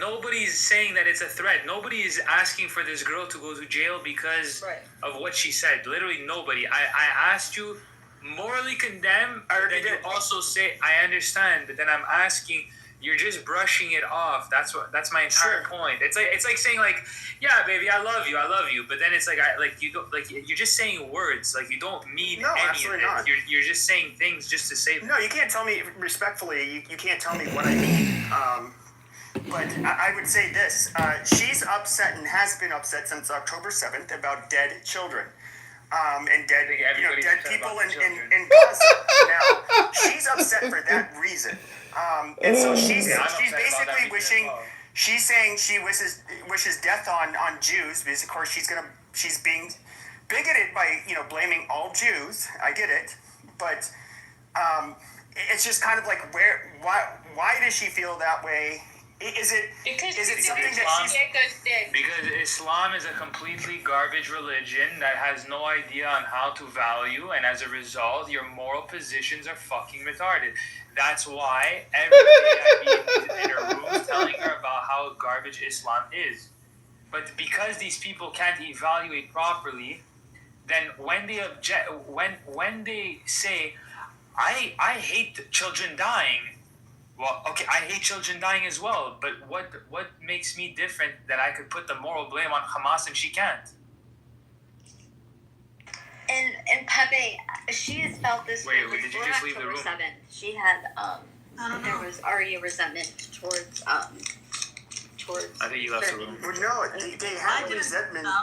Nobody's saying that it's a threat. Nobody is asking for this girl to go to jail because of what she said. Literally nobody. I asked you morally condemn, and then you also say I understand, but then I'm asking. You're just brushing it off. That's my entire point. It's like saying like, yeah, baby, I love you, but then it's like you don't like you're just saying words. Like you don't mean any absolutely of it. not. You're just saying things just to say them. No, you can't tell me respectfully. You can't tell me what I mean. But I would say this: she's upset and has been upset since October 7th about dead children. And dead people in Gaza. Now, she's upset for that reason. And so she's basically wishing. She's saying she wishes death on Jews because of course she's being bigoted by blaming all Jews. I get it, but it's just kind of like why does she feel that way? Is it something that she's... Because Islam is a completely garbage religion that has no idea on how to value, and as a result, your moral positions are fucking retarded. That's why every day I be in her room telling her about how garbage Islam is. But because these people can't evaluate properly, then when they when they say, I hate children dying. Well, okay, I hate children dying as well, but what makes me different that I could put the moral blame on Hamas and she can't? And Pepe, she has felt this way did you before just leave the October room? 7th. She had there was already a resentment towards I think you left the room. Well, no, they had resentment. No,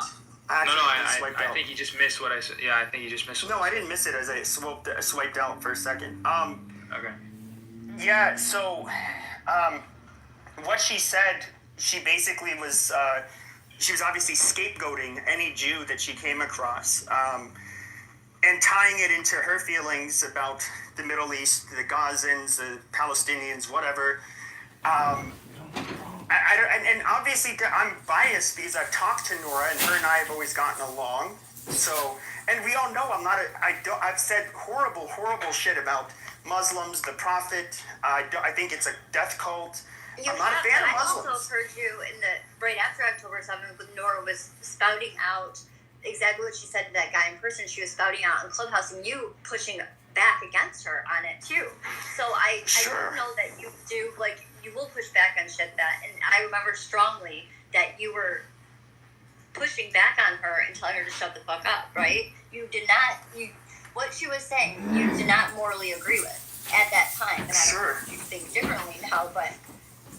I think you just missed what I said. Yeah, I think you just missed what No, I didn't miss it as I swiped out for a second. Okay. Yeah, so what she said, she basically was she was obviously scapegoating any Jew that she came across, and tying it into her feelings about the Middle East, the Gazans, the Palestinians, whatever. And obviously I'm biased because I've talked to Nora and her and I have always gotten along. So, and we all know I've said horrible shit about Muslims, the Prophet. I think it's a death cult. I'm not a fan of Muslims. I also heard you right after October 7th when Nora was spouting out exactly what she said to that guy in person. She was spouting out in Clubhouse and you pushing back against her on it too. So I don't know that you do, like, you will push back on shit that, and I remember strongly that you were pushing back on her and telling her to shut the fuck up, right? You did not, what she was saying, you did not morally agree with. at that time. And I Sure. don't know if you think differently now, but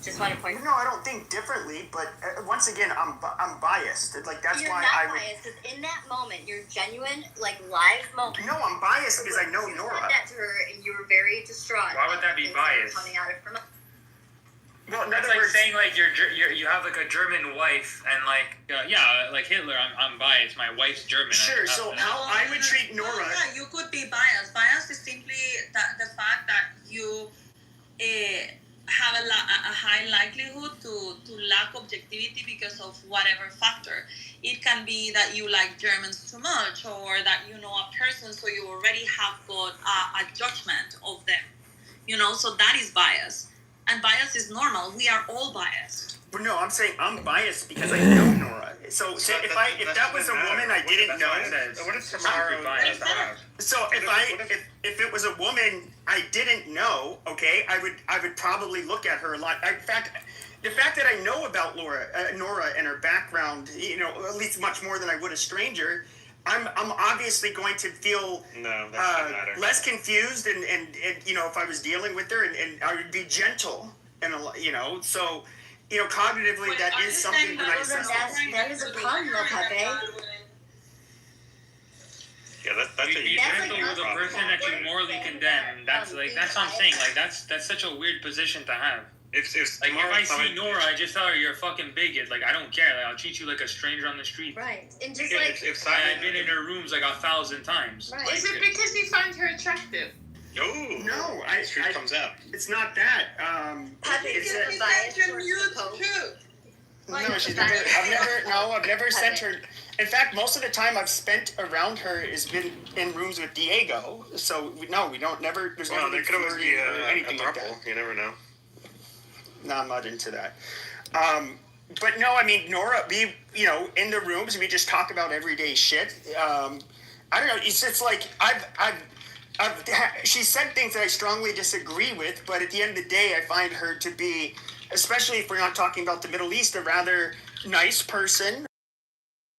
just want to point. No, I don't think differently, but once again, I'm biased. Like that's You're why not I would. biased, because in that moment, your genuine, like, live moment. No, I'm biased because I know You Nora. said that to her, and you were very distraught. Why would that be things that were biased? Coming out of her mouth. Well, in That's other like words, saying like you have like a German wife and like like Hitler. I'm biased. My wife's German. sure. So how I would treat Nora. Yeah, you could be biased. Bias is simply the fact that you have a high likelihood to lack objectivity because of whatever factor. It can be that you like Germans too much, or that you know a person, so you already have got a judgment of them. So that is bias. And bias is normal. We are all biased. But no, I'm saying I'm biased because I know Nora. So if that was a woman I didn't know. What if tomorrow? So if it was a woman I didn't know, okay, I would probably look at her a lot. In fact, the fact that I know about Nora and her background, at least much more than I would a stranger, I'm obviously going to feel less confused and if I was dealing with her and I would be gentle and so cognitively that is something that I assess. That is a problem, though, Pepe. Yeah, that's You gentle with a person that you morally condemn. That's what I'm saying. Like that's such a weird position to have. If Like if I see Nora, I just tell her you're a fucking bigot. Like I don't care. Like I'll treat you like a stranger on the street. Right. And just I've been in her rooms like 1,000 times. Right. Like, Is it because you find her attractive? No, the truth comes out. It's not that. It's Because that. you're mute too. No, she's never. I've never sent her. In fact, most of the time I've spent around her has been in rooms with Diego. So we don't never. There's Well, never there been could always flirting be or a anything like couple. that. You never know. No, I'm not into that. But no, I mean Nora. We in the rooms we just talk about everyday shit. I don't know. It's just like she said things that I strongly disagree with, but at the end of the day, I find her to be, especially if we're not talking about the Middle East, a rather nice person.